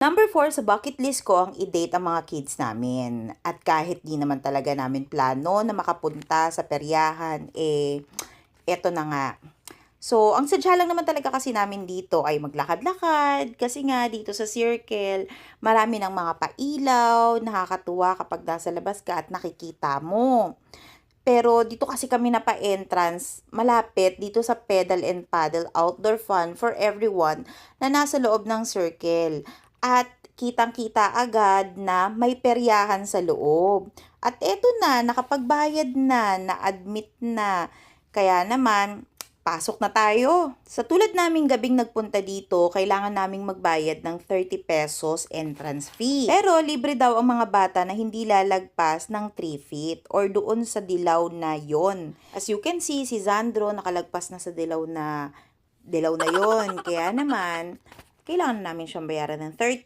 Number 4 sa bucket list ko ang i-date ang mga kids namin. At kahit di naman talaga namin plano na makapunta sa peryahan, eto na nga. So, ang sadya lang naman talaga kasi namin dito ay maglakad-lakad kasi nga dito sa circle, marami ng mga pailaw, nakakatuwa kapag nasa labas ka at nakikita mo. Pero dito kasi kami napa-entrance, malapit dito sa Pedal and Paddle Outdoor Fun for Everyone na nasa loob ng circle. At kitang-kita agad na may peryahan sa loob. At eto na, nakapagbayad na, na-admit na. Kaya naman, pasok na tayo. Sa tulad naming gabing nagpunta dito, kailangan naming magbayad ng 30 pesos entrance fee. Pero libre daw ang mga bata na hindi lalagpas ng 3 feet or doon sa dilaw na yon. As you can see, si Zandro nakalagpas na sa dilaw na yon. Kaya naman, kailangan namin siyang bayaran ng 30.